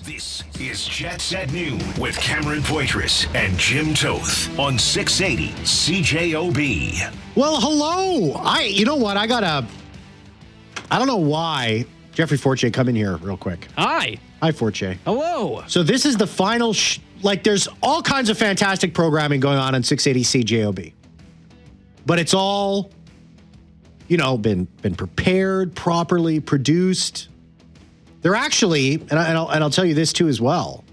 This is Jets at Noon with Cameron Poitras and Jim Toth on 680 CJOB. Well, hello. You know what? I don't know why. Jeffrey Fortier, come in here real quick. Hi. Hi, Fortier. Hello. So this is the final, there's all kinds of fantastic programming going on 680 CJOB. But it's all, been prepared, properly produced. They're actually, and I'll tell you this too as well,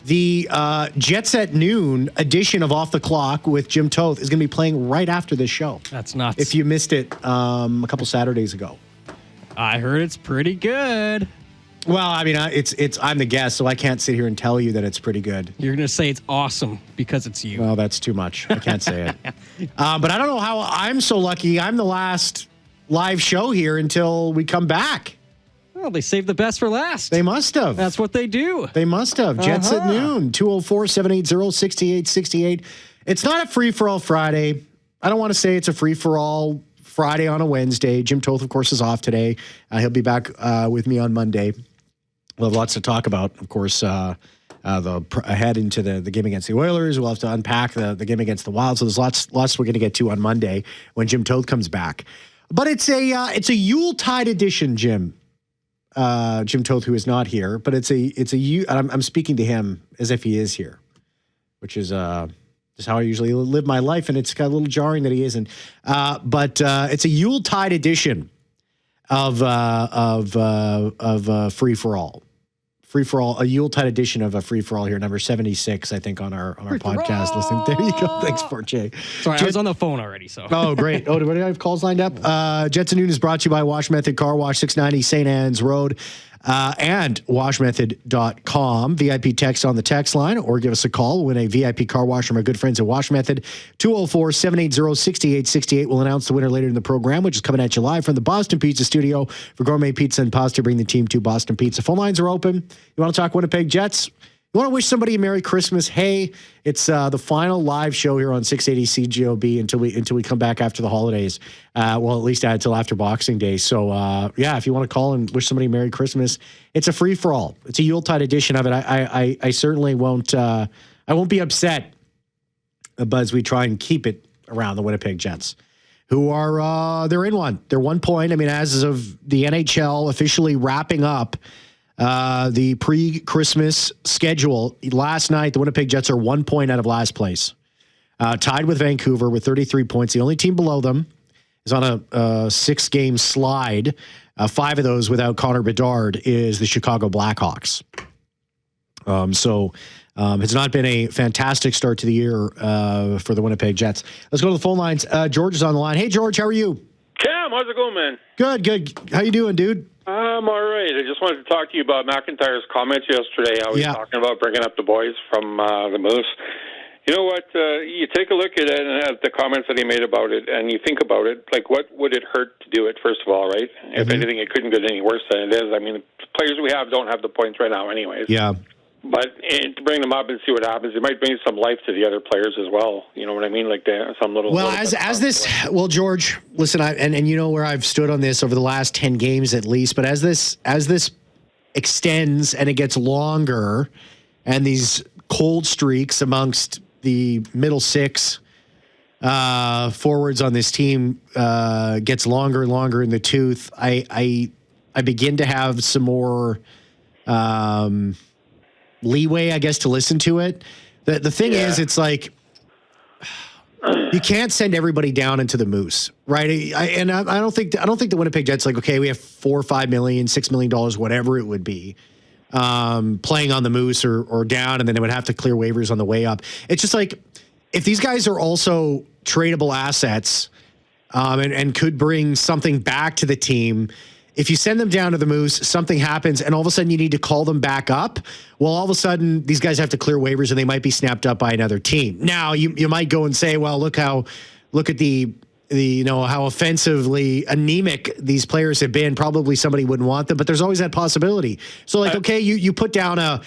the Jets at Noon edition of Off the Clock with Jim Toth is going to be playing right after this show. That's nuts. If you missed it a couple Saturdays ago. I heard it's pretty good. Well, I mean, I'm the guest, so I can't sit here and tell you that it's pretty good. You're going to say it's awesome because it's you. Well, that's too much. I can't say it. But I don't know how I'm so lucky. I'm the last live show here until we come back. Well, they saved the best for last. They must have. That's what they do. They must have. Jets at Noon, 204-780-6868. It's not a free-for-all Friday. I don't want to say it's a free-for-all Friday on a Wednesday. Jim Toth, of course, is off today. He'll be back with me on Monday. We'll have lots to talk about, of course, ahead into the game against the Oilers. We'll have to unpack the game against the Wild. So there's lots we're going to get to on Monday when Jim Toth comes back. But it's a Yuletide edition, Jim. Jim Toth, who is not here, but I'm speaking to him as if he is here, which is just how I usually live my life, and it's kind of a little jarring that he isn't. But it's a Yuletide edition of Free for All. Free for All, a Yuletide edition of a Free for All here, number 76, I think, on our podcast. Listening, there you go. Thanks, Fortier. Sorry, I was on the phone already. So. Oh, great. Oh, do I have calls lined up? Jets at Noon is brought to you by Wash Method Car Wash, 690 St. Anne's Road, and washmethod.com. VIP text on the text line, or give us a call. Win a VIP car wash from our good friends at Wash Method. 204-780-6868. We'll announce the winner later in the program, which is coming at you live from the Boston Pizza Studio for gourmet pizza and pasta. Bring the team to Boston Pizza. Phone lines are open. You want to talk Winnipeg Jets? You want to wish somebody a Merry Christmas? Hey, it's the final live show here on 680 CGOB until we come back after the holidays. Well, at least until after Boxing Day. So, if you want to call and wish somebody a Merry Christmas, it's a free-for-all. It's a Yuletide edition of it. I certainly won't I won't be upset, but as we try and keep it around the Winnipeg Jets, who are they're in one. They're 1 point. I mean, as of the NHL officially wrapping up the pre-Christmas schedule, last night, the Winnipeg Jets are 1 point out of last place, tied with Vancouver with 33 points. The only team below them is on a 6-game slide. 5 of those without Connor Bedard is the Chicago Blackhawks. It's not been a fantastic start to the year for the Winnipeg Jets. Let's go to the phone lines. George is on the line. Hey, George, how are you? Cam, how's it going, man? Good. How you doing, dude? I'm all right. I just wanted to talk to you about McIntyre's comments yesterday. How he's talking about bringing up the boys from the Moose. You know what? You take a look at it and at the comments that he made about it, and you think about it. Like, what would it hurt to do it? First of all, right? Mm-hmm. If anything, it couldn't get any worse than it is. I mean, the players we have don't have the points right now, anyways. Yeah. But to bring them up and see what happens, it might bring some life to the other players as well. You know what I mean? Like some little. Well, well, George, listen, and you know where I've stood on this over the last 10 games at least. But as this extends and it gets longer, and these cold streaks amongst the middle 6 forwards on this team gets longer and longer in the tooth, I begin to have some more. Leeway, I guess, to listen to it. The thing is, it's like you can't send everybody down into the Moose, right? I don't think the Winnipeg Jets like, okay, we have $4 or $5 million, $6 million, whatever it would be, playing on the Moose or down, and then they would have to clear waivers on the way up. It's just like if these guys are also tradable assets and could bring something back to the team. If you send them down to the Moose, something happens, and all of a sudden you need to call them back up. Well, all of a sudden these guys have to clear waivers, and they might be snapped up by another team. Now you might go and say, well, look at the how offensively anemic these players have been. Probably somebody wouldn't want them, but there's always that possibility. So, like, okay, you put down a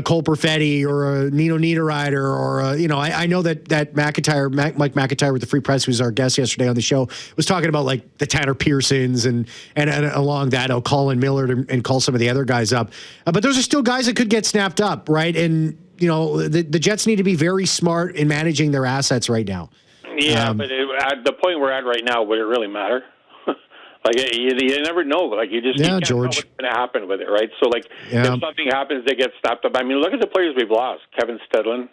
Cole Perfetti or a Nino Niederreiter or I know that Mike McIntyre with the Free Press, who's our guest yesterday on the show, was talking about like the Tanner Pearsons and along that, I'll call in Millard and call some of the other guys up. But those are still guys that could get snapped up, right? And the Jets need to be very smart in managing their assets right now. Yeah, but at the point we're at right now, would it really matter? Like, you never know. Like, you just can't know what's going to happen with it, right? So, like, if something happens, they get snapped up. I mean, look at the players we've lost. Kevin Stedlin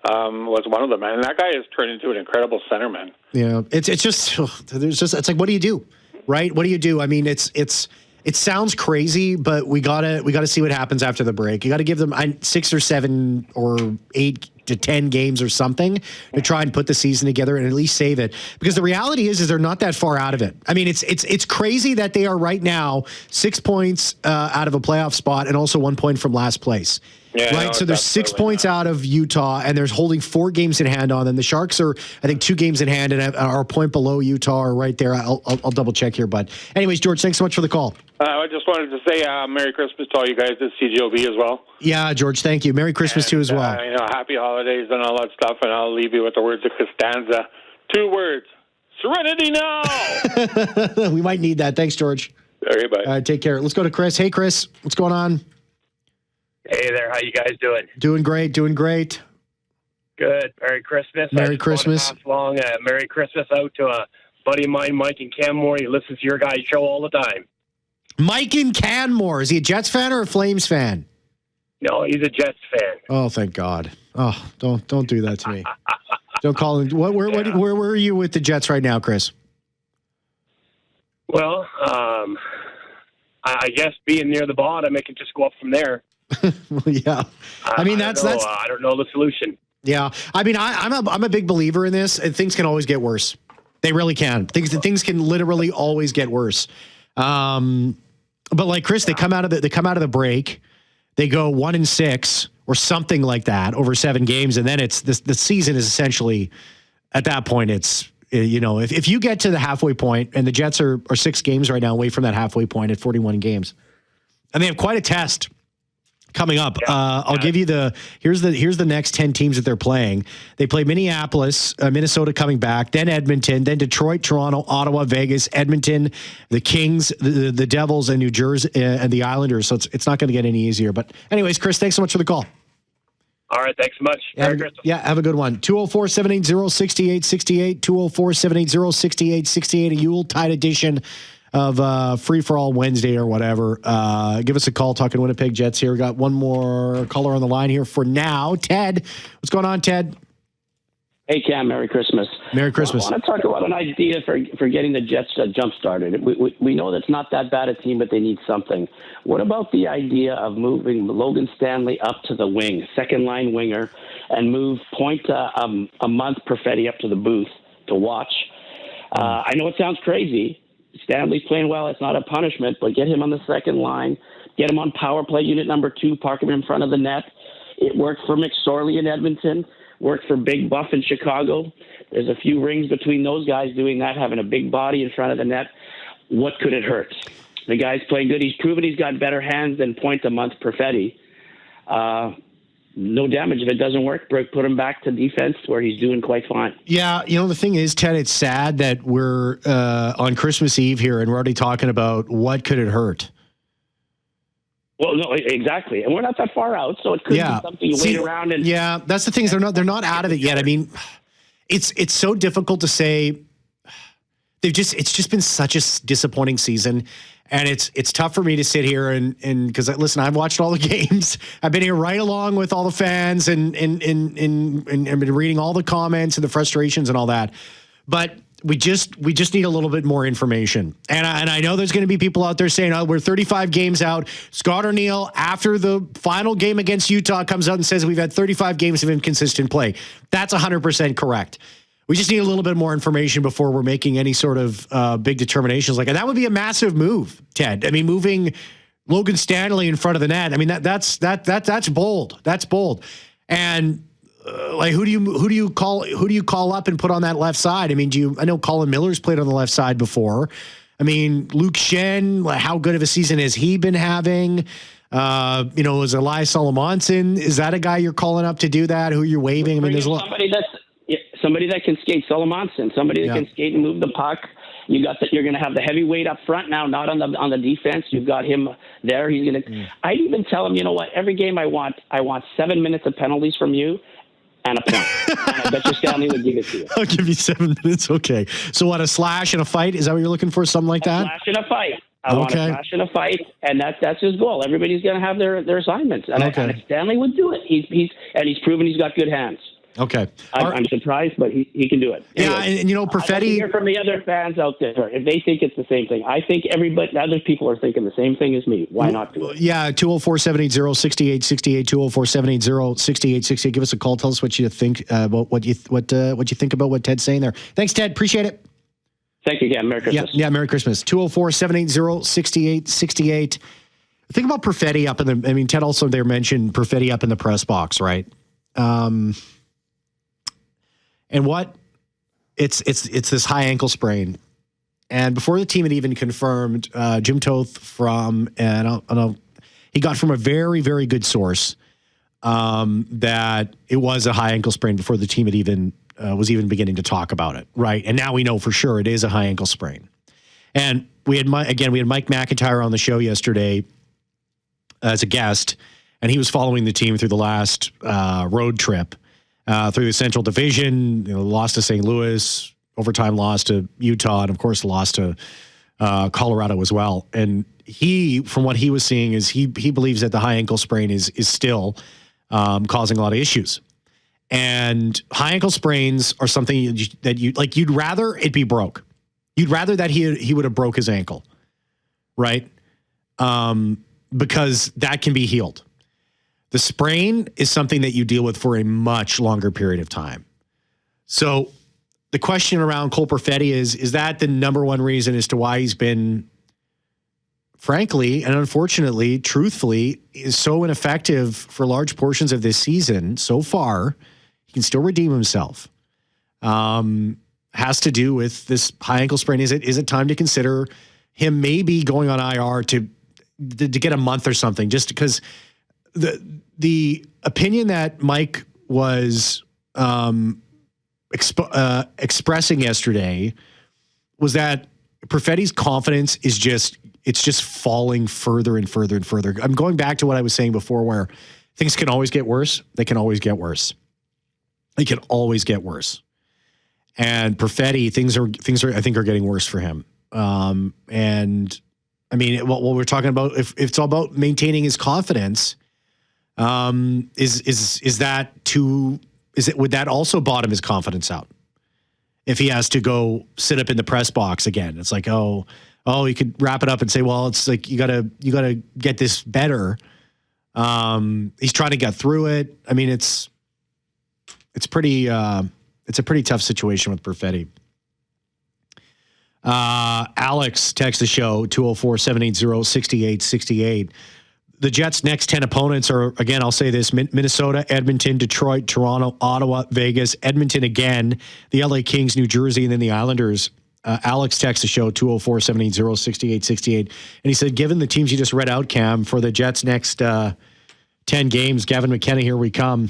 was one of them, and that guy has turned into an incredible centerman. Yeah, it's like, what do you do, right? What do you do? I mean, it sounds crazy, but we gotta see what happens after the break. You got to give them 6 or 7 or 8 to 10 games or something to try and put the season together and at least save it. Because the reality is they're not that far out of it. I mean, it's crazy that they are right now 6 points out of a playoff spot and also 1 point from last place. Yeah, right, so there's 6 points out of Utah, and there's holding 4 games in hand on them. The Sharks are, I think, 2 games in hand and are a point below Utah, or right there. I'll double check here, but anyways, George, thanks so much for the call. I just wanted to say Merry Christmas to all you guys at CJOB as well. Yeah, George, thank you. Merry Christmas to you as well. Happy holidays and all that stuff, and I'll leave you with the words of Costanza. 2 words: serenity now. We might need that. Thanks, George. Okay, bye. Take care. Let's go to Chris. Hey, Chris, what's going on? Hey there, how you guys doing? Doing great. Good. Merry Christmas. Merry Christmas. Merry Christmas out to a buddy of mine, Mike in Canmore. He listens to your guys' show all the time. Mike in Canmore. Is he a Jets fan or a Flames fan? No, he's a Jets fan. Oh, thank God. Oh, don't do that to me. Don't call him. Where were you with the Jets right now, Chris? Well, I guess being near the bottom, it can just go up from there. Yeah, I mean that's I don't know the solution. Yeah, I mean I'm a big believer in this, and things can always get worse. They really can. Things can literally always get worse. But like Chris, they come out of the break, they go 1-6 or something like that over 7 games, and then it's the season is essentially at that point it's. If you get to the halfway point, and the Jets are 6 games right now away from that halfway point at 41 games, and they have quite a test coming up. I'll give you here's the next 10 teams that they're playing. They play Minneapolis, Minnesota coming back, then Edmonton, then Detroit, Toronto, Ottawa, Vegas, Edmonton, the Kings, the Devils, and New Jersey, and the Islanders. So it's not going to get any easier. But anyways, Chris, thanks so much for the call. All right, thanks so much. Have a good one. 204-780-6868, 204-780-6868, a Yuletide edition of Free for All Wednesday or whatever. Give us a call. Talking Winnipeg Jets here. We got one more caller on the line here for now. Ted, what's going on, Ted? Hey, Cam, Merry Christmas. Merry Christmas. I want to talk about an idea for getting the Jets jump-started. We know that's not that bad a team, but they need something. What about the idea of moving Logan Stanley up to the wing, second-line winger, and move point a month Perfetti up to the booth to watch? I know it sounds crazy. Stanley's playing well. It's not a punishment, but get him on the second line, get him on power play unit number 2, park him in front of the net. It worked for McSorley in Edmonton. Worked for Big Buff in Chicago. There's a few rings between those guys doing that, having a big body in front of the net. What could it hurt? The guy's playing good. He's proven he's got better hands than point a month Perfetti. No damage if it doesn't work. Put him back to defense where he's doing quite fine. Yeah, the thing is, Ted, it's sad that we're on Christmas Eve here and we're already talking about what could it hurt. Well, no, exactly, and we're not that far out, so it could be something you wait around and. Yeah, that's the thing. They're not out of it yet. I mean, it's so difficult to say. It's just been such a disappointing season, and it's tough for me to sit here and because listen, I've watched all the games. I've been here right along with all the fans and been reading all the comments and the frustrations and all that, but. We just need a little bit more information. And I know there's going to be people out there saying, we're 35 games out. Scott O'Neill, after the final game against Utah, comes out and says we've had 35 games of inconsistent play. That's 100% correct. We just need a little bit more information before we're making any sort of big determinations like that. That would be a massive move, Ted. I mean, moving Logan Stanley in front of the net. I mean, that's bold. That's bold. And like who do you call up and put on that left side? I mean, I know Colin Miller's played on the left side before. I mean, Luke Shen, how good of a season has he been having? Is Elias Solomonson, is that a guy you're calling up to do that? Who you're waving? I mean, there's a lot. Somebody that can skate, Solomonson, somebody that can skate and move the puck. You got that. You're going to have the heavyweight up front now, not on the defense. You've got him there. He's going to. I'd even tell him, you know what? Every game I want 7 minutes of penalties from you, and a point. And I bet you Stanley would give it to you. I'll give you 7 minutes. Okay. So what? A slash and a fight? Is that what you're looking for? Something like that? A slash and a fight. I want a slash and a fight, and that's his goal. Everybody's going to have their assignments, and if Stanley would do it. He's proven he's got good hands. Okay. I'm surprised, but he can do it. Yeah, anyway, and Perfetti. I'd like to hear from the other fans out there if they think it's the same thing. I think other people are thinking the same thing as me. Why not do it? Yeah, 204-780-6868, 204-780-6868. Give us a call. Tell us what you think about what you think about what Ted's saying there. Thanks, Ted. Appreciate it. Thank you again. Merry Christmas. Yeah, Merry Christmas. 204-780-6868. Think about Perfetti up in the. Ted also there mentioned Perfetti up in the press box, right? And what it's this high ankle sprain, and before the team had even confirmed, Jim Toth he got from a very, very good source that it was a high ankle sprain before the team had even was even beginning to talk about it, right? And now we know for sure it is a high ankle sprain. And we had Mike McIntyre on the show yesterday as a guest, and he was following the team through the last road trip. Through the Central Division, lost to St. Louis, overtime loss to Utah, and of course lost to Colorado as well. And from what he was seeing, is he believes that the high ankle sprain is still causing a lot of issues. And high ankle sprains are something that you'd rather it be broke. You'd rather that he would have broke his ankle, right? Because that can be healed. The sprain is something that you deal with for a much longer period of time. So the question around Cole Perfetti is that the number one reason as to why he's been, frankly, and unfortunately, truthfully, is so ineffective for large portions of this season so far? He can still redeem himself. Has to do with this high ankle sprain. Is it time to consider him maybe going on IR to get a month or something, just because the opinion that Mike was expressing yesterday was that Perfetti's confidence is just falling further and further and further. I'm going back to what I was saying before, where things can always get worse. They can always get worse. They can always get worse. And Perfetti, things are I think are getting worse for him. And I mean, what we're talking about, if it's all about maintaining his confidence, would that also bottom his confidence out? If he has to go sit up in the press box again, it's like, oh, you could wrap it up and say, well, it's like, you gotta get this better. He's trying to get through it. I mean, it's a pretty tough situation with Perfetti. Alex texts the show 204-780-6868. The Jets' next 10 opponents are, again, I'll say this: Minnesota, Edmonton, Detroit, Toronto, Ottawa, Vegas, Edmonton again, the LA Kings, New Jersey, and then the Islanders. Alex texts the show 204-780-6868. And he said, given the teams you just read out, Cam, for the Jets' next 10 games, Gavin McKenna, here we come.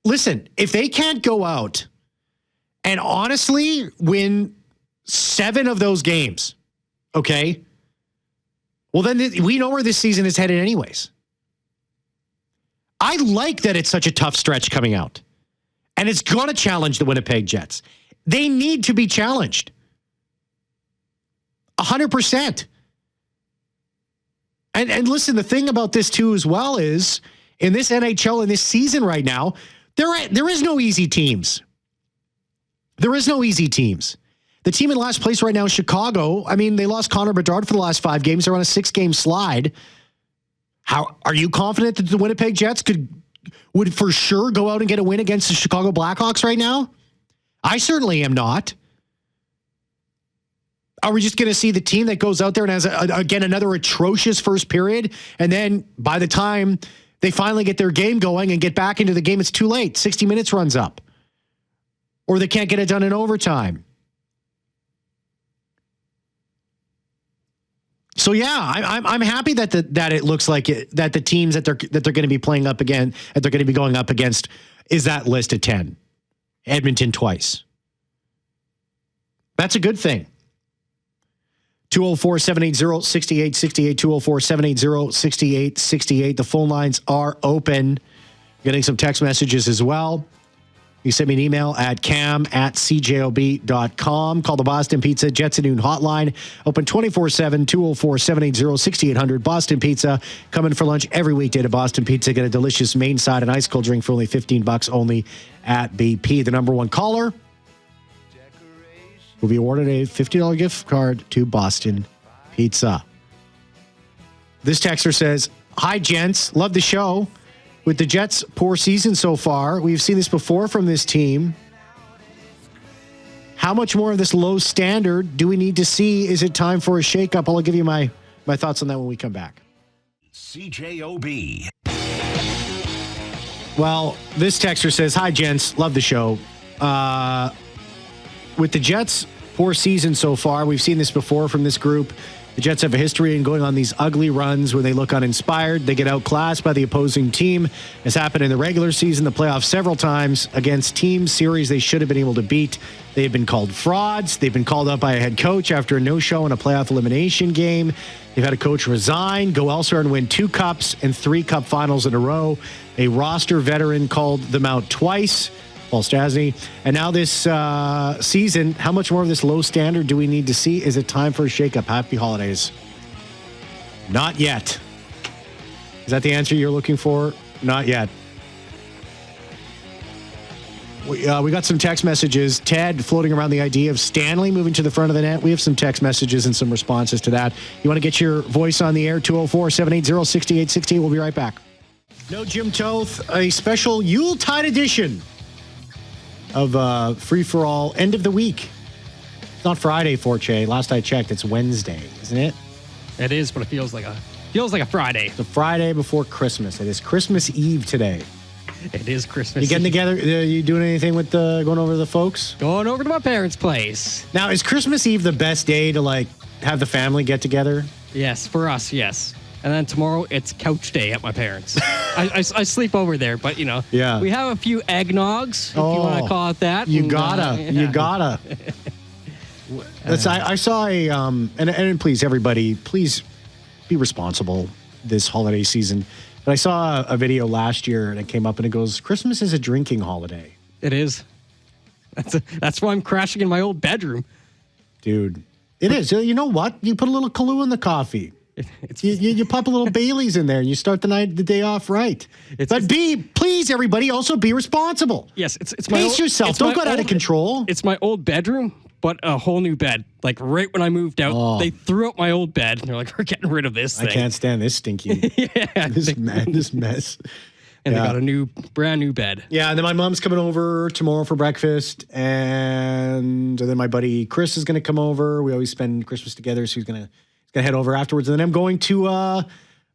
Listen, if they can't go out and honestly win 7 of those games, okay, well, then we know where this season is headed anyways. I like that it's such a tough stretch coming out. And it's going to challenge the Winnipeg Jets. They need to be challenged. 100%. And listen, the thing about this too as well is, in this NHL, in this season right now, there is no easy teams. There is no easy teams. The team in last place right now is Chicago. I mean, they lost Connor Bedard for the last 5 games. They're on a 6-game slide. How are you confident that the Winnipeg Jets would for sure go out and get a win against the Chicago Blackhawks right now? I certainly am not. Are we just going to see the team that goes out there and has, again, another atrocious first period? And then by the time they finally get their game going and get back into the game, it's too late. 60 minutes runs up. Or they can't get it done in overtime. So yeah, I'm happy that it looks like that the teams that they're going to be playing up again, that they're going to be going up against, is that list of 10. Edmonton twice. That's a good thing. 204-780-6868, 204-780-6868. The phone lines are open. Getting some text messages as well. You send me an email at cam@cjob.com. Call the Boston Pizza Jets at Noon hotline. Open 24/7, 204-780-6800. Boston Pizza. Coming for lunch every weekday to Boston Pizza. Get a delicious main side and ice cold drink for only $15 only at BP. The number one caller will be awarded a $50 gift card to Boston Pizza. This texter says, "Hi, gents. Love the show. With the Jets' poor season so far, we've seen this before from this team. How much more of this low standard do we need to see? Is it time for a shakeup?" I'll give you my thoughts on that when we come back. CJOB. Well, this texter says, "Hi, gents. Love the show. With the Jets' poor season so far, we've seen this before from this group. The Jets have a history in going on these ugly runs where they look uninspired. They get outclassed by the opposing team. It's happened in the regular season, the playoffs several times against team series they should have been able to beat. They have been called frauds. They've been called up by a head coach after a no-show in a playoff elimination game. They've had a coach resign, go elsewhere and win 2 cups and 3 cup finals in a row. A roster veteran called them out twice, Paul Stastny. And now this season, how much more of this low standard do we need to see? Is it time for a shakeup? Happy holidays." Not yet. Is that the answer you're looking for? Not yet. We got some text messages. Ted floating around the idea of Stanley moving to the front of the net. We have some text messages and some responses to that. You want to get your voice on the air? 204-780-6868. We'll be right back. No Jim Toth, a special Yuletide edition of Free For All, end of the week. It's not Friday, Forche. Last I checked, it's Wednesday, isn't it? It is, but it feels like a Friday. It's the Friday before Christmas. It is Christmas Eve today. It is Christmas. You getting Eve. together? You doing anything with going over to the folks? Going over to my parents' place. Now, is Christmas Eve the best day to have the family get together? Yes, for us, yes. And then tomorrow, it's couch day at my parents'. I sleep over there, but, Yeah. we have a few eggnogs, if you want to call it that. You gotta. I saw a, and please, everybody, please be responsible this holiday season. But I saw a video last year, and it came up, and it goes, "Christmas is a drinking holiday." It is. That's why I'm crashing in my old bedroom. Dude, it is. You know what? You put a little Kahlua in the coffee. You pop a little Bailey's in there and you start the day off right. Please, everybody, also be responsible. Yes, it's pace yourself. Don't go out of control. It's my old bedroom, but a whole new bed. Like right when I moved out, they threw out my old bed and they're like, "We're getting rid of this thing." I can't stand this stinky, this mess. And they got a brand new bed. Yeah, and then my mom's coming over tomorrow for breakfast, and then my buddy Chris is going to come over. We always spend Christmas together, so he's going to head over afterwards. And then I'm going to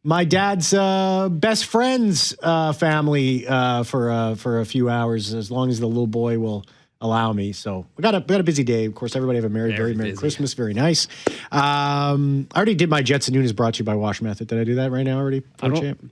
my dad's best friend's family for a few hours, as long as the little boy will allow me. So we got a busy day. Of course, everybody have a very Merry Christmas. Very nice. I already did my Jets and Noon is brought to you by Wash Method. Did I do that right now already?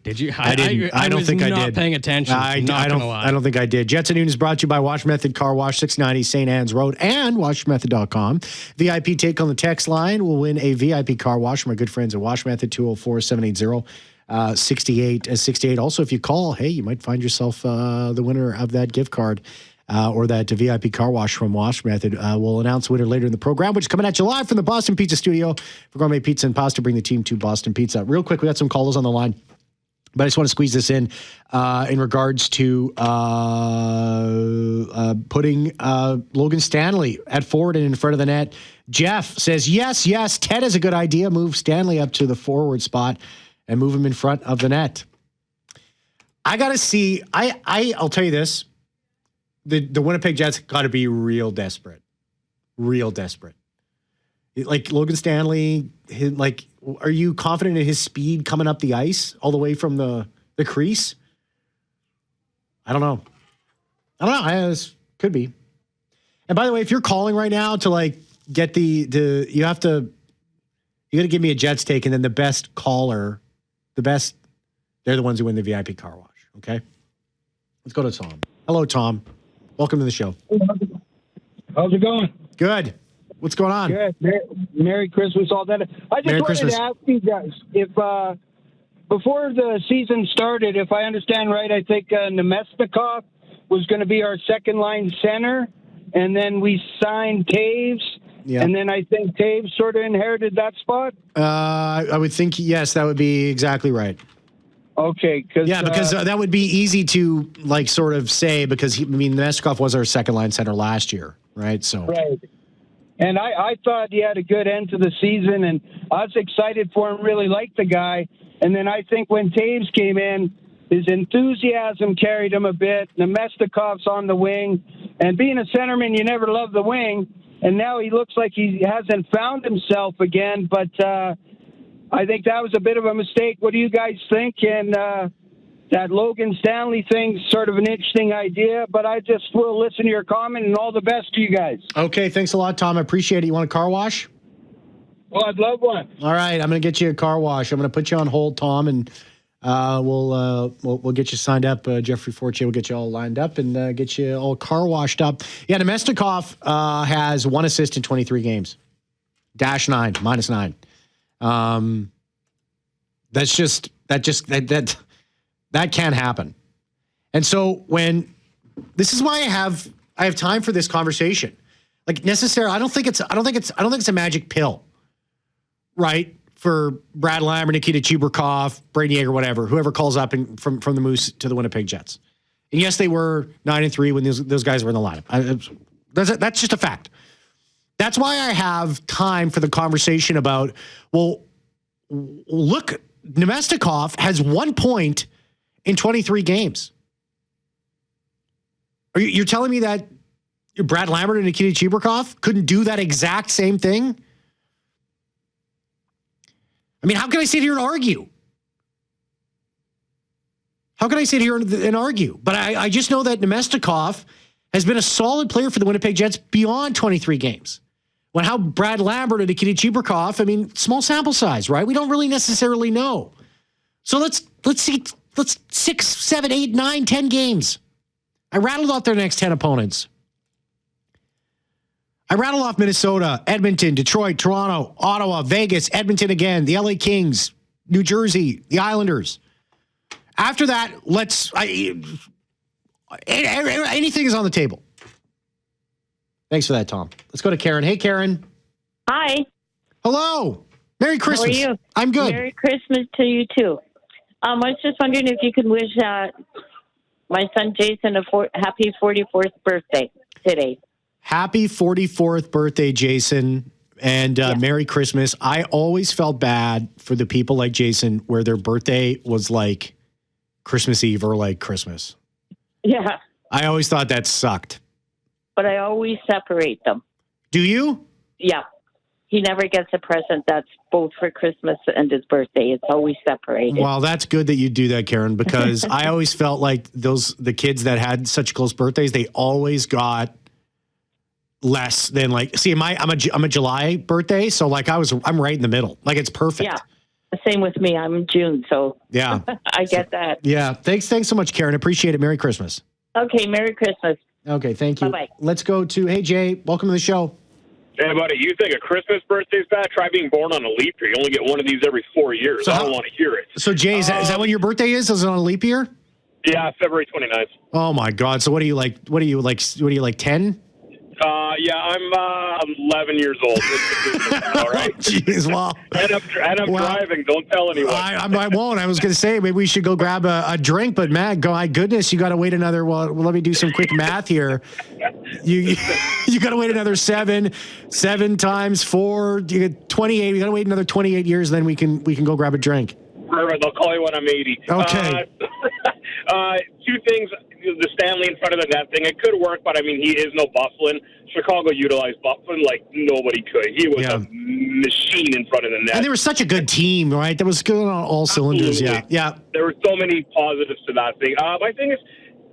Did you? I didn't. I don't think I did. Paying attention. I don't think I did. Jets and Noon is brought to you by Wash Method Car Wash, 690 St. Anne's Road, and washmethod.com. VIP take on the text line will win a VIP car wash from my good friends at Wash Method, 204-780-6868. Also, if you call, hey, you might find yourself the winner of that gift card. Or that VIP car wash from Wash Method. We'll announce the winner later in the program, which is coming at you live from the Boston Pizza Studio for Gourmet Pizza and Pasta. Bring the team to Boston Pizza. Real quick, we got some callers on the line, but I just want to squeeze this in regards to putting Logan Stanley at forward and in front of the net. Jeff says, yes, Ted has a good idea. Move Stanley up to the forward spot and move him in front of the net. I got to see, I'll tell you this. The Winnipeg Jets got to be real desperate. Like Logan Stanley, are you confident in his speed coming up the ice all the way from the crease? I don't know. Could be. And by the way, if you're calling right now to like get you got to give me a Jets take, and then the best caller, they're the ones who win the VIP car wash. Okay. Let's go to Tom. Hello, Tom. Welcome to the show. How's it going? Good. What's going on? Good. Merry Christmas, all that. I just wanted to ask you guys if before the season started, if I understand right, I think Nemesnikov was going to be our second line center, and then we signed Taves. Yep. And then I think Taves sort of inherited that spot. I would think, yes, that would be exactly right. Okay. Because that would be easy to like sort of say, because Nemesnikov was our second line center last year, right? So right. And I thought he had a good end to the season, and I was excited for him, really liked the guy. And then I think when Taves came in, his enthusiasm carried him a bit. Nemestikov's on the wing. And being a centerman, you never love the wing. And now he looks like he hasn't found himself again. But I think that was a bit of a mistake. What do you guys think? And that Logan Stanley thing's sort of an interesting idea. But I just will listen to your comment, and all the best to you guys. Okay, thanks a lot, Tom. I appreciate it. You want a car wash? Well, I'd love one. All right, I'm going to get you a car wash. I'm going to put you on hold, Tom, and we'll get you signed up. Jeffrey Fortier will get you all lined up and get you all car washed up. Yeah, Nemesnikov has 1 assist in 23 games. -9. That can't happen. And so this is why I have time for this conversation. Like necessarily, I don't think it's a magic pill. Right, for Brad Lambert, Nikita Chibrikov, Brady Yeager, whatever, whoever calls up from the Moose to the Winnipeg Jets. And yes, they were 9-3 when those guys were in the lineup. That's just a fact. That's why I have time for the conversation about, well, look, Nemesnikov has 1 point in 23 games. You're telling me that Brad Lambert and Nikita Chibrikov couldn't do that exact same thing? I mean, how can I sit here and argue? But I just know that Nemesnikov has been a solid player for the Winnipeg Jets beyond 23 games. When how Brad Lambert and Nikita Chibrikov, I mean, small sample size, right? We don't really necessarily know. So let's 6, 7, 8, 9, 10 games. I rattled off their next 10 opponents. I rattle off Minnesota, Edmonton, Detroit, Toronto, Ottawa, Vegas, Edmonton again, the LA Kings, New Jersey, the Islanders. After that, anything is on the table. Thanks for that, Tom. Let's go to Karen. Hey, Karen. Hi. Hello. Merry Christmas. How are you? I'm good. Merry Christmas to you, too. I was just wondering if you could wish my son Jason a happy 44th birthday today. Happy 44th birthday, Jason, and Merry Christmas. I always felt bad for the people like Jason where their birthday was like Christmas Eve or like Christmas. Yeah. I always thought that sucked. But I always separate them. Do you? Yeah. He never gets a present that's both for Christmas and his birthday. It's always separated. Well, that's good that you do that, Karen, because I always felt like the kids that had such close birthdays, they always got less than like, see, I'm a July birthday. So like I'm right in the middle. Like it's perfect. Yeah. Same with me. I'm June. So yeah, I get that. Yeah. Thanks so much, Karen. Appreciate it. Merry Christmas. Okay. Merry Christmas. Okay. Thank you. Bye-bye. Let's go to, hey Jay, welcome to the show. Hey buddy, you think a Christmas birthday's bad? Try being born on a leap year. You only get one of these every 4 years. So I don't want to hear it. So Jay, is that when your birthday is? Is it on a leap year? Yeah, February 29th. Oh my God. So what are you like? 10? Yeah, I'm 11 years old. All right. Jeez, well. And I'm driving. Don't tell anyone. I won't. I was going to say maybe we should go grab a drink, but man, my goodness, you got to wait another. Well, let me do some quick math here. You got to wait another 7 times 4. You get 28. We got to wait another 28 years, then we can go grab a drink. Perfect. I'll call you when I'm 80. Okay. 2 things. the Stanley in front of the net thing, it could work, but I mean, he is no Bufflin. Chicago utilized Bufflin like nobody could. He was a machine in front of the net. And they were such a good team, right? That was good on all cylinders. Yeah. There were so many positives to that thing. My thing is,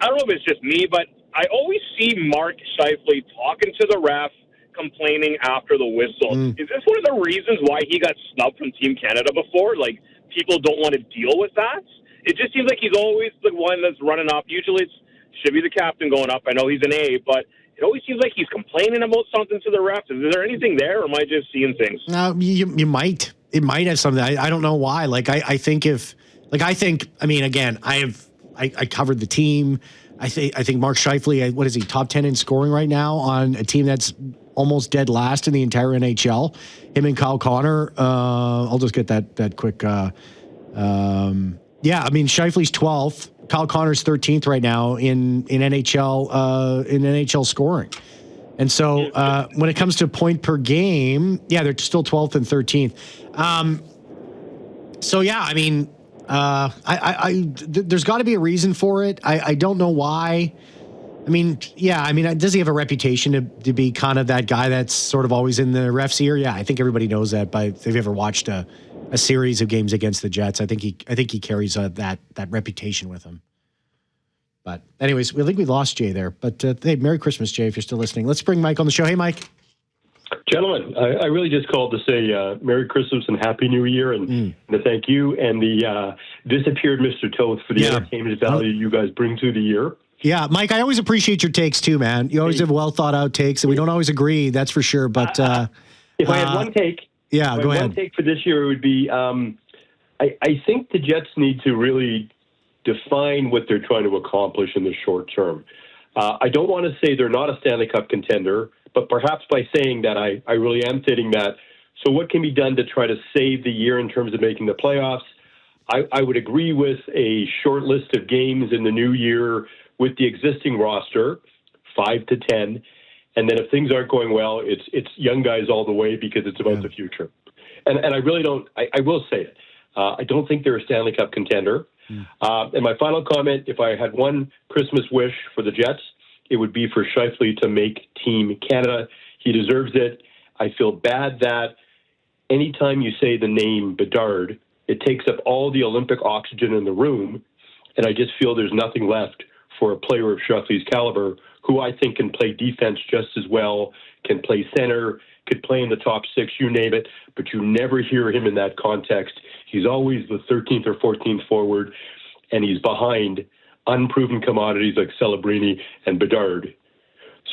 I don't know if it's just me, but I always see Mark Scheifele talking to the ref, complaining after the whistle. Is this one of the reasons why he got snubbed from Team Canada before? Like, people don't want to deal with that? It just seems like he's always the one that's running up. Usually it should be the captain going up. I know he's an A, but it always seems like he's complaining about something to the refs. Is there anything there, or am I just seeing things? No, you might. It might have something. I don't know why. I think, again, I covered the team. I think Mark Scheifele, what is he, top 10 in scoring right now on a team that's almost dead last in the entire NHL. Him and Kyle Connor. I'll just get that quick. Scheifele's 12th. Kyle Connor's 13th right now in NHL scoring. And so when it comes to point per game, they're still 12th and 13th. There's got to be a reason for it. I don't know why. Does he have a reputation to be kind of that guy that's sort of always in the ref's ear? Yeah, I think everybody knows that. But if they've ever watched a series of games against the Jets, I think he carries that reputation with him. But anyways, I think we lost Jay there. But hey, Merry Christmas, Jay, if you're still listening. Let's bring Mike on the show. Hey, Mike. Gentlemen, I really just called to say Merry Christmas and Happy New Year, and to thank you and the disappeared Mr. Toth for the entertainment value you guys bring to the year. Yeah, Mike, I always appreciate your takes too, man. You always have well thought out takes, and we don't always agree, that's for sure. But if I had one take, go ahead. One take for this year would be I think the Jets need to really define what they're trying to accomplish in the short term. I don't want to say they're not a Stanley Cup contender, but perhaps by saying that, I really am stating that. So what can be done to try to save the year in terms of making the playoffs? I would agree with a short list of games in the new year with the existing roster, 5 to 10. And then if things aren't going well, it's young guys all the way because it's about the future. And I really don't, I will say it. I don't think they're a Stanley Cup contender. And my final comment, if I had one Christmas wish for the Jets, it would be for Scheifele to make Team Canada. He deserves it. I feel bad that anytime you say the name Bedard, it takes up all the Olympic oxygen in the room, and I just feel there's nothing left for a player of Scheifele's caliber, who I think can play defense just as well, can play center, could play in the top six, you name it, but you never hear him in that context. He's always the 13th or 14th forward, and he's behind unproven commodities like Celebrini and Bedard.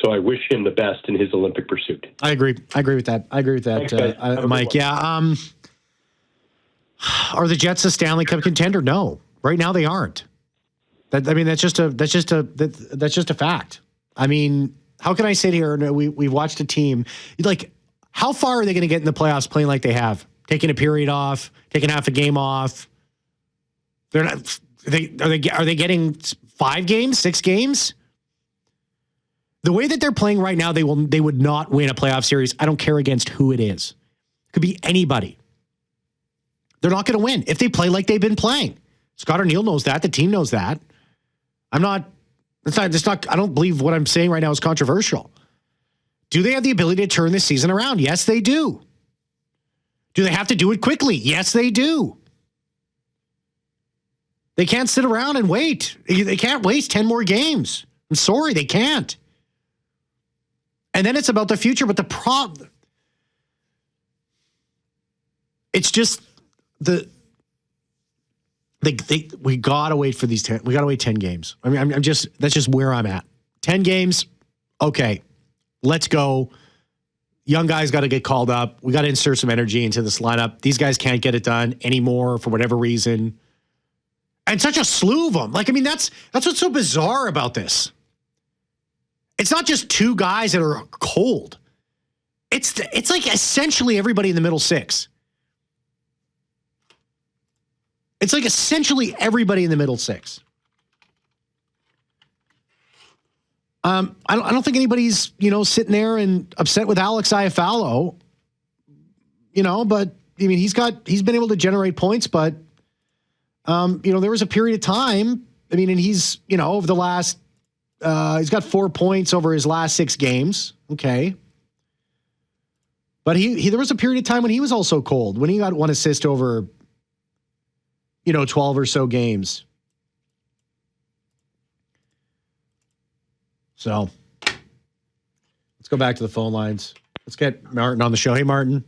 So I wish him the best in his Olympic pursuit. I agree with that. Thanks, Mike. Yeah. Are the Jets a Stanley Cup contender? No. Right now they aren't. That's just a fact. I mean, how can I sit here and we've watched a team, like, how far are they going to get in the playoffs playing like they have? Taking a period off, taking half a game off. They're not. Are they getting 5 games, 6 games? The way that they're playing right now, they would not win a playoff series. I don't care against who it is. It could be anybody. They're not going to win if they play like they've been playing. Scott O'Neill knows that. The team knows that. I don't believe what I'm saying right now is controversial. Do they have the ability to turn this season around? Yes, they do. Do they have to do it quickly? Yes, they do. They can't sit around and wait. They can't waste 10 more games. I'm sorry, they can't. And then it's about the future, but the problem, it's just we gotta wait for these 10. We gotta wait 10 games. I mean, that's just where I'm at. 10 games, okay, let's go. Young guys got to get called up. We got to insert some energy into this lineup. These guys can't get it done anymore for whatever reason. And such a slew of them. Like, I mean, that's what's so bizarre about this. It's not just 2 guys that are cold. It's like essentially everybody in the middle 6. It's like essentially everybody in the middle 6. I don't think anybody's, sitting there and upset with Alex Iafallo, but I mean, he's been able to generate points, but, there was a period of time, I mean, and he's, over the last, he's got 4 points over his last 6 games. Okay. But there was a period of time when he was also cold, when he got 1 assist over, 12 or so games. So let's go back to the phone lines. Let's get Martin on the show. Hey, Martin.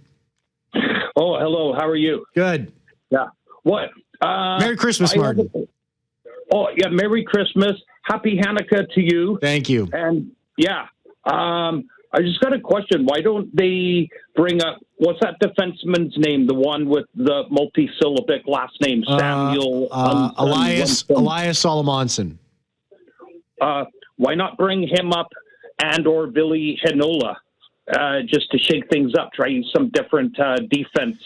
Oh, hello. How are you? Good. Yeah. What? Merry Christmas, Martin. Merry Christmas. Happy Hanukkah to you. Thank you. And I just got a question. Why don't they bring up, what's that defenseman's name? The one with the multi-syllabic last name, Samuel. Elias Solomonson. Why not bring him up or Billy Hinola just to shake things up, try some different defense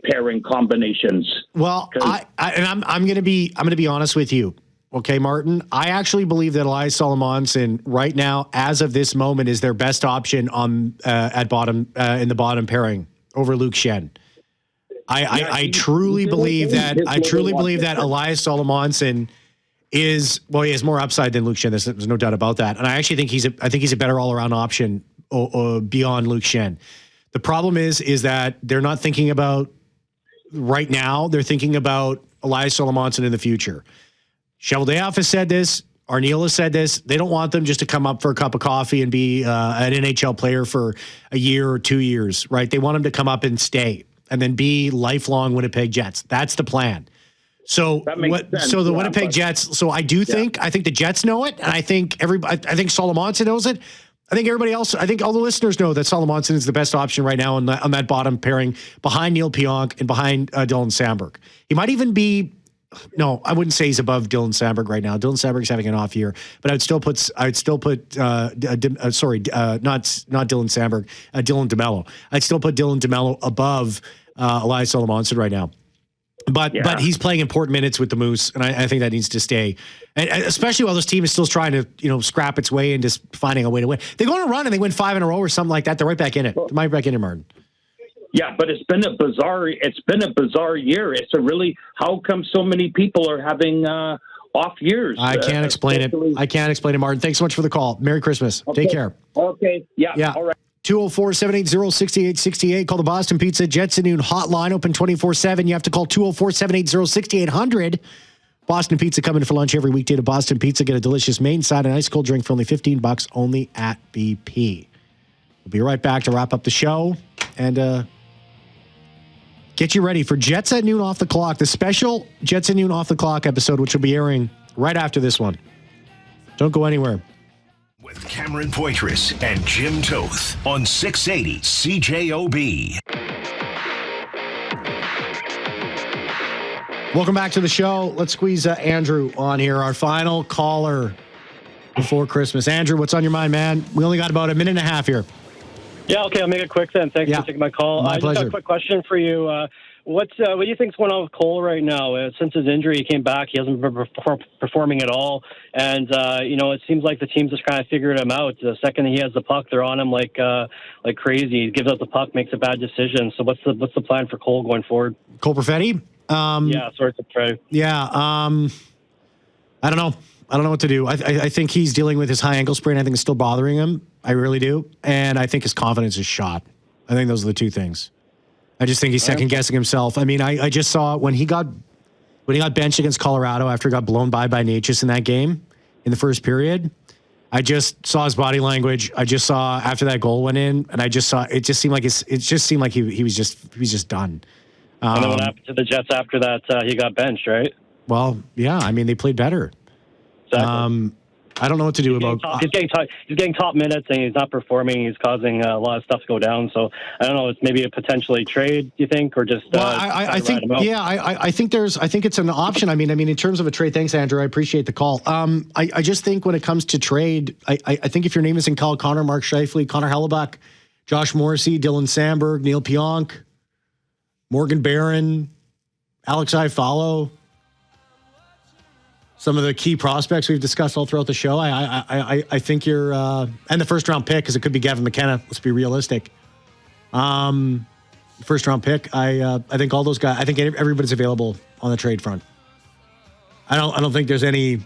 pairing combinations? Well, I'm going to be honest with you. Okay, Martin, I actually believe that Elias Solomonson right now, as of this moment, is their best option on in the bottom pairing over Luke Schenn. I truly believe that Elias Solomonson is he has more upside than Luke Schenn. There's no doubt about that. And I actually think he's a better all around option beyond Luke Schenn. The problem is that they're not thinking about right now. They're thinking about Elias Solomonson in the future. Cheveldayoff has said this. Arniel has said this. They don't want them just to come up for a cup of coffee and be an NHL player for a year or 2 years, right? They want them to come up and stay and then be lifelong Winnipeg Jets. That's the plan. So the Winnipeg Jets. So I think the Jets know it, and I think Solomonson knows it. I think everybody else. I think all the listeners know that Solomonson is the best option right now on that bottom pairing behind Neil Pionk and behind Dylan Samberg. He might even be. No, I wouldn't say he's above Dylan Samberg right now. Dylan Samberg's having an off year, but not Dylan Samberg, Dylan DeMello. I'd still put Dylan DeMello above Elias Solomonson right now. But he's playing important minutes with the Moose, and I think that needs to stay. And especially while this team is still trying to, scrap its way and just finding a way to win. They go on a run and they win 5 in a row or something like that. They're right back in it. They're right back in it, Martin. Yeah, but it's been a bizarre year. It's how come so many people are having off years? I can't explain it, Martin. Thanks so much for the call. Merry Christmas. Okay. Take care. Okay. Yeah. All right. 204-780-6868. Call the Boston Pizza Jets at Noon hotline, open 24/7. You have to call 204-780-6800. Boston Pizza coming for lunch every weekday to Boston Pizza. Get a delicious main side and ice cold drink for only $15 only at BP. We'll be right back to wrap up the show and get you ready for Jets at Noon Off the Clock, the special Jets at Noon Off the Clock episode, which will be airing right after this one. Don't go anywhere. With Cameron Poitras and Jim Toth on 680 CJOB. Welcome back to the show. Let's squeeze Andrew on here, our final caller before Christmas. Andrew, what's on your mind, man? We only got about a minute and a half here. Yeah, okay, I'll make it quick then. Thanks for taking my call. My I pleasure. just got a quick question for you. What do you think's going on with Cole right now? Since his injury, he came back. He hasn't been performing at all, and it seems like the team's just kind of figured him out. The second he has the puck, they're on him like crazy. He gives up the puck, makes a bad decision. So what's the plan for Cole going forward? Cole Perfetti? Sorts of try. Yeah, I don't know. I don't know what to do. I think he's dealing with his high ankle sprain. I think it's still bothering him. I really do. And I think his confidence is shot. I think those are the two things. I just think he's second guessing himself. I mean, I just saw when he got benched against Colorado after he got blown by Natchez in that game in the first period. I just saw his body language. I just saw after that goal went in, and I just saw it just seemed like he was just done. And then what happened to the Jets after that? He got benched, right? Well, yeah. I mean, they played better. Exactly. I don't know what to do he's getting top minutes, and he's not performing. He's causing a lot of stuff to go down. So I don't know. It's maybe a potentially trade, you think, or just? I think it's an option. I mean, in terms of a trade. Thanks, Andrew. I appreciate the call. I just think when it comes to trade, I think if your name is in Kyle Connor, Mark Scheifele, Connor Hellebuck, Josh Morrissey, Dylan Samberg, Neil Pionk, Morgan Barron, Alex Iafallo. Some of the key prospects we've discussed all throughout the show. I think you're and the first round pick, because it could be Gavin McKenna. Let's be realistic. First round pick. I think all those guys. I think everybody's available on the trade front. I don't think there's any.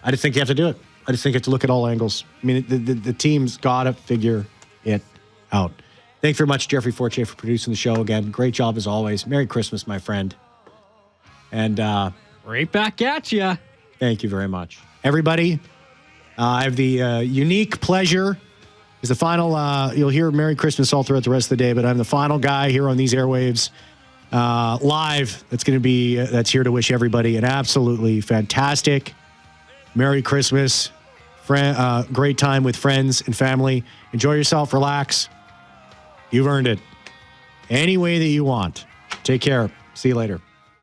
I just think you have to do it. I just think you have to look at all angles. I mean, the team's got to figure it out. Thanks very much, Jeffrey Fortier, for producing the show again. Great job as always. Merry Christmas, my friend. And right back at you. Thank you very much, everybody. I have the unique pleasure. Is the final. You'll hear Merry Christmas all throughout the rest of the day, but I'm the final guy here on these airwaves live. That's here to wish everybody an absolutely fantastic Merry Christmas. Great time with friends and family. Enjoy yourself. Relax. You've earned it. Any way that you want. Take care. See you later.